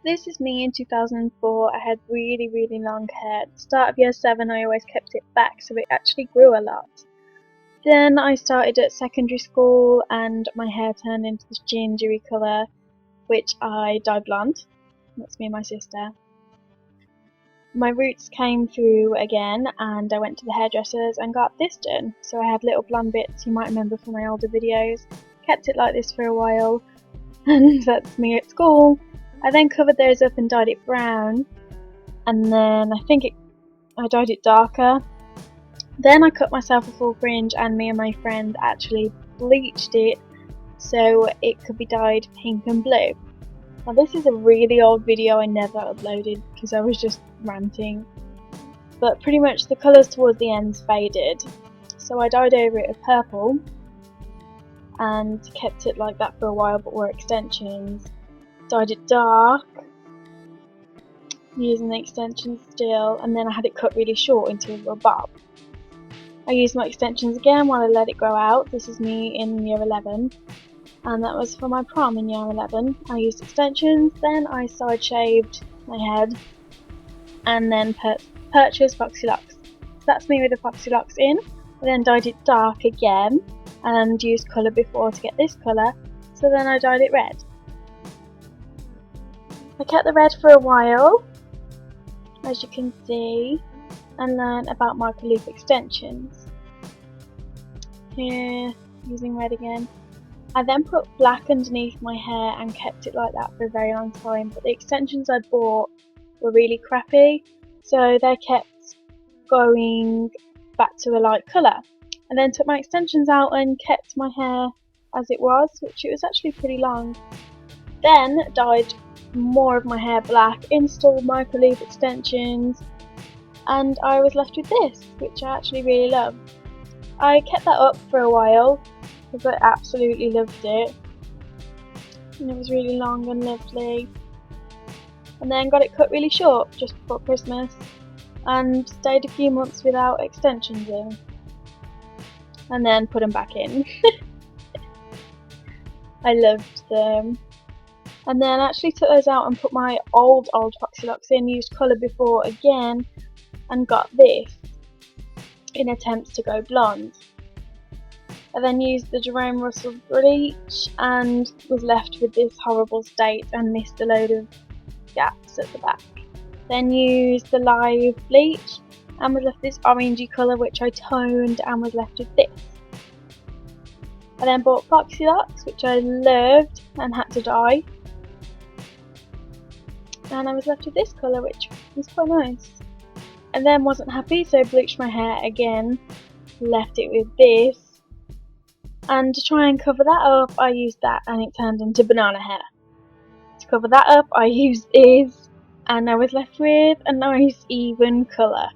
This is me in 2004. I had really long hair. At the start of year 7 I always kept it back so it actually grew a lot. Then I started at secondary school and my hair turned into this gingery colour, which I dyed blonde. That's me and my sister. My roots came through again and I went to the hairdressers and got this done. So I had little blonde bits you might remember from my older videos. Kept it like this for a while and that's me at school. I then covered those up and dyed it brown, and then I dyed it darker. Then I cut myself a full fringe and me and my friend actually bleached it so it could be dyed pink and blue. Now this is a really old video I never uploaded because I was just ranting, but pretty much the colours towards the ends faded, so I dyed over it with purple and kept it like that for a while but wore extensions. Dyed it dark using the extensions still, and then I had it cut really short into a little bob. I used my extensions again while I let it grow out. This is me in year 11 and that was for my prom in year 11. I used extensions, then I side shaved my head and then purchased Foxy Locks. So that's me with the Foxy Locks in. I then dyed it dark again and used colour before to get this colour, so then I dyed it red. I kept the red for a while, as you can see, and learned about micro-loop extensions. Here, using red again. I then put black underneath my hair and kept it like that for a very long time, but the extensions I bought were really crappy, so they kept going back to a light colour. I then took my extensions out and kept my hair as it was, which it was actually pretty long. Then dyed more of my hair black, installed micro-loop extensions, and I was left with this, which I actually really love. I kept that up for a while because I absolutely loved it, and it was really long and lovely. And then got it cut really short just before Christmas and stayed a few months without extensions in, and then put them back in. I loved them. And then actually took those out and put my old Foxy Locks in, used colour before again, and got this in attempts to go blonde. I then used the Jerome Russell bleach and was left with this horrible state and missed a load of gaps at the back. Then used the live bleach and was left this orangey colour, which I toned and was left with this. I then bought Foxy Locks, which I loved and had to dye, and I was left with this colour, which was quite nice. And then wasn't happy, so bleached my hair again, left it with this, and to try and cover that up I used that and it turned into banana hair. To cover that up I used this and I was left with a nice even colour,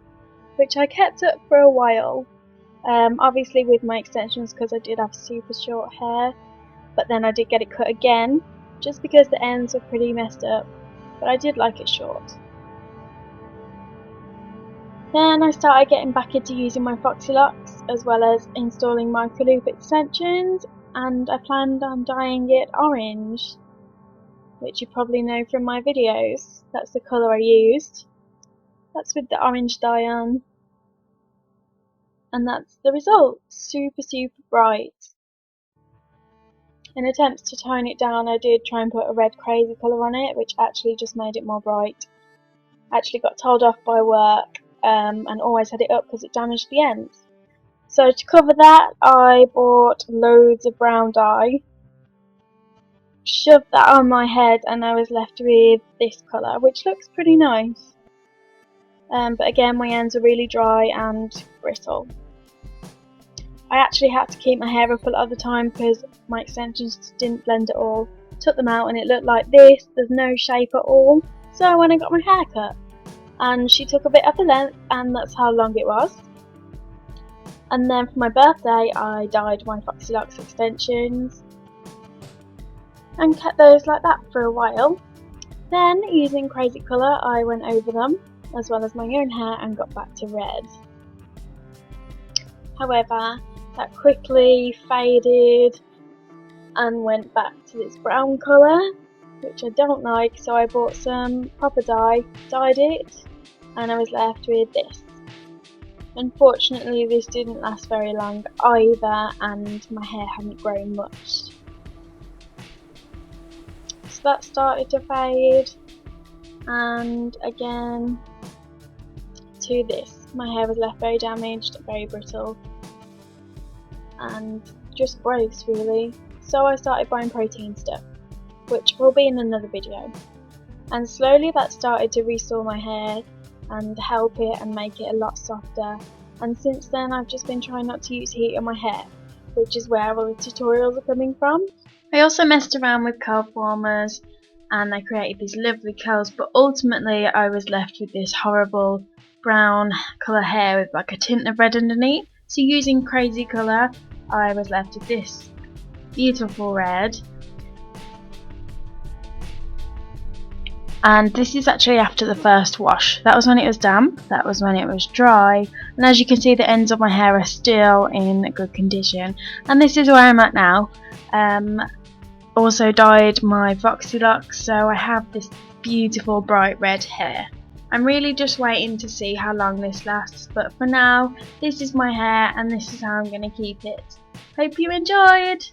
which I kept up for a while, obviously with my extensions because I did have super short hair, but then I did get it cut again just because the ends were pretty messed up, but I did like it short. Then I started getting back into using my Foxy Locks as well as installing micro-loop extensions, and I planned on dyeing it orange, which you probably know from my videos. That's the colour I used. That's with the orange dye on, and that's the result. Super bright. In attempts to tone it down I did try and put a red crazy colour on it, which actually just made it more bright. I actually got told off by work and always had it up because it damaged the ends. So to cover that I bought loads of brown dye, shoved that on my head, and I was left with this colour, which looks pretty nice. But again my ends are really dry and brittle. I actually had to keep my hair up a lot of the time because my extensions didn't blend at all. Took them out and it looked like this, there's no shape at all. So I went and got my hair cut, and she took a bit of the length and that's how long it was. And then for my birthday I dyed my Foxy Locks extensions and kept those like that for a while. Then using crazy colour I went over them as well as my own hair and got back to red. However, that quickly faded and went back to this brown colour, which I don't like, so I bought some proper dye, dyed it, and I was left with this. Unfortunately, this didn't last very long either, and my hair hadn't grown much. So that started to fade, and again to this. My hair was left very damaged, very brittle, and just gross really. So I started buying protein stuff, which will be in another video. And slowly that started to restore my hair and help it and make it a lot softer. And since then I've just been trying not to use heat on my hair, which is where all the tutorials are coming from. I also messed around with curl formers and I created these lovely curls, but ultimately I was left with this horrible brown colour hair with like a tint of red underneath. So using crazy colour, I was left with this beautiful red. And this is actually after the first wash. That was when it was damp, that was when it was dry, and as you can see the ends of my hair are still in good condition, and this is where I'm at now. Also dyed my Voxy locks, so I have this beautiful bright red hair. I'm really just waiting to see how long this lasts, but for now this is my hair and this is how I'm going to keep it. Hope you enjoyed!